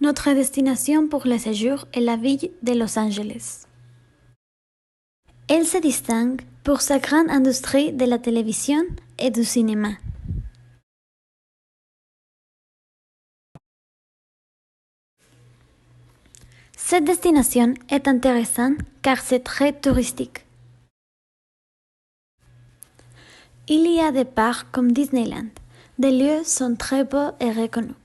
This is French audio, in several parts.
Notre destination pour le séjour est la ville de Los Angeles. Elle se distingue pour sa grande industrie de la télévision et du cinéma. Cette destination est intéressante car c'est très touristique. Il y a des parcs comme Disneyland. Les lieux sont très beaux et reconnus.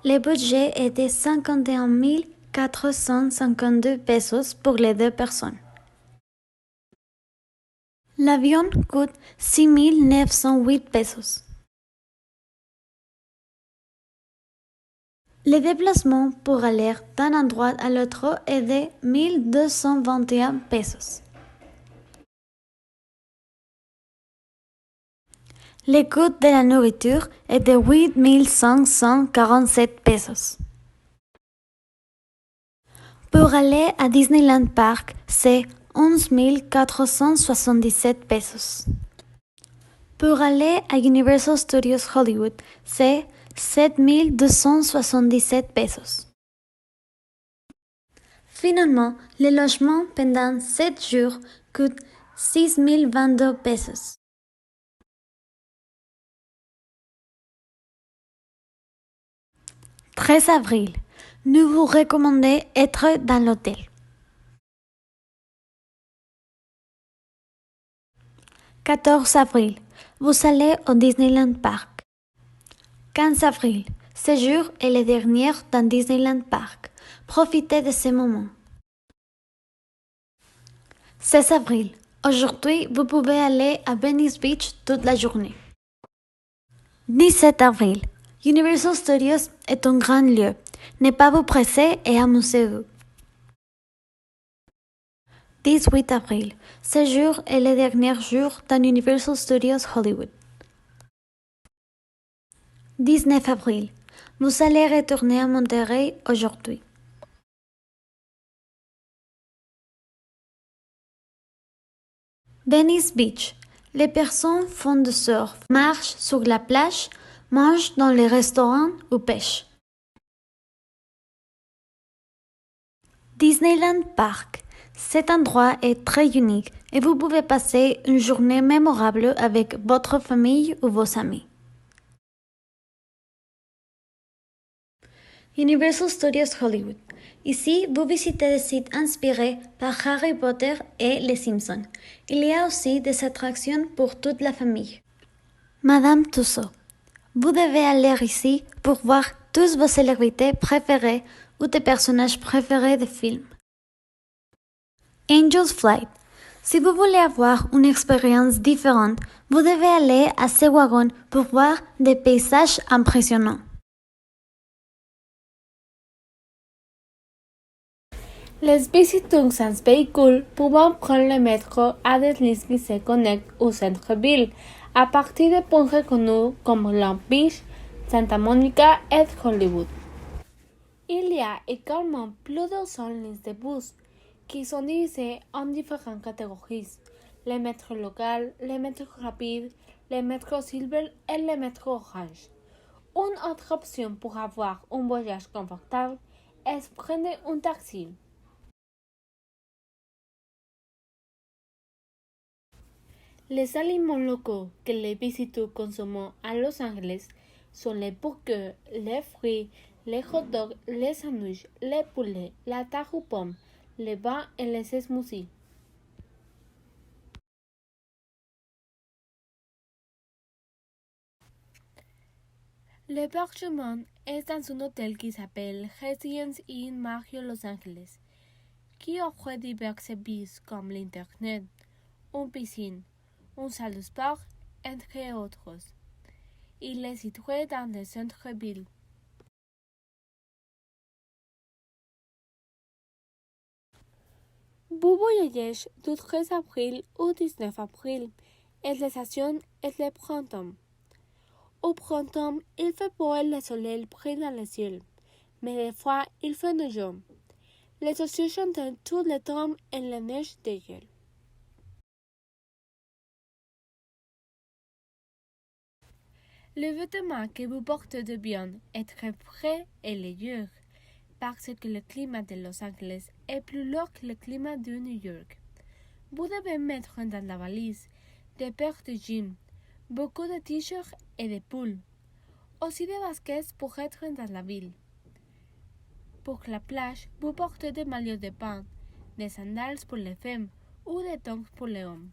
Le budget est de 51 452 pesos pour les deux personnes. L'avion coûte 6 908 pesos. Le déplacement pour aller d'un endroit à l'autre est de 1221 pesos. Le coût de la nourriture est de 8 547 pesos. Pour aller à Disneyland Park, c'est 11 477 pesos. Pour aller à Universal Studios Hollywood, c'est 7 277 pesos. Finalement, le logement pendant 7 jours coûte 6 022 pesos. « 13 avril. Nous vous recommandons être dans l'hôtel. 14 avril. Vous allez au Disneyland Park. 15 avril. Ce jour est le dernier dans Disneyland Park. Profitez de ce moment. 16 avril. Aujourd'hui, vous pouvez aller à Venice Beach toute la journée. 17 avril. Universal Studios est un grand lieu. Ne pas vous presser et amusez-vous. 18 avril. Ce jour est le dernier jour dans Universal Studios Hollywood. 19 avril. Vous allez retourner à Monterrey aujourd'hui. Venice Beach. Les personnes font du surf, marchent sur la plage, mangent dans les restaurants ou pêchent. Disneyland Park. Cet endroit est très unique et vous pouvez passer une journée mémorable avec votre famille ou vos amis. Universal Studios Hollywood. Ici, vous visitez des sites inspirés par Harry Potter et les Simpsons. Il y a aussi des attractions pour toute la famille. Madame Tussauds. Vous devez aller ici pour voir tous vos célébrités préférées ou des personnages préférés de films. Angel's Flight. Si vous voulez avoir une expérience différente, vous devez aller à ce wagon pour voir des paysages impressionnants. Les visiteurs sans véhicule peuvent prendre le métro à des lignes qui se connectent au centre-ville à partir de points reconnus comme Long Beach, Santa Monica et Hollywood. Il y a également plus de 100 lignes de bus qui sont divisées en différentes catégories, le métro local, le métro rapide, le métro silver et le métro orange. Une autre option pour avoir un voyage confortable est prendre un taxi. Les aliments locaux que les visiteurs consomment à Los Angeles sont les burgers, les fruits, les hot dogs, les sandwichs, les poulets, la tarte aux pommes, les vins et les smoothies. L'hébergement est dans un hôtel qui s'appelle Residence Inn Marriott Los Angeles, qui offre divers services comme l'Internet, une piscine, une salle de sport, entre autres. Il est situé dans le centre-ville. Vous voyagez du 13 avril au 19 avril et la saison est le printemps. Au printemps, il fait beau et le soleil brille dans le ciel, mais des fois, il fait neigeux. Les oiseaux chantent tout le temps et la neige dégèle. Le vêtement que vous portez de bien est très frais et léger, parce que le climat de Los Angeles est plus lourd que le climat de New York. Vous devez mettre dans la valise des paires de jeans, beaucoup de t-shirts et de pulls, aussi des baskets pour être dans la ville. Pour la plage, vous portez des maillots de bain, des sandales pour les femmes ou des tongs pour les hommes.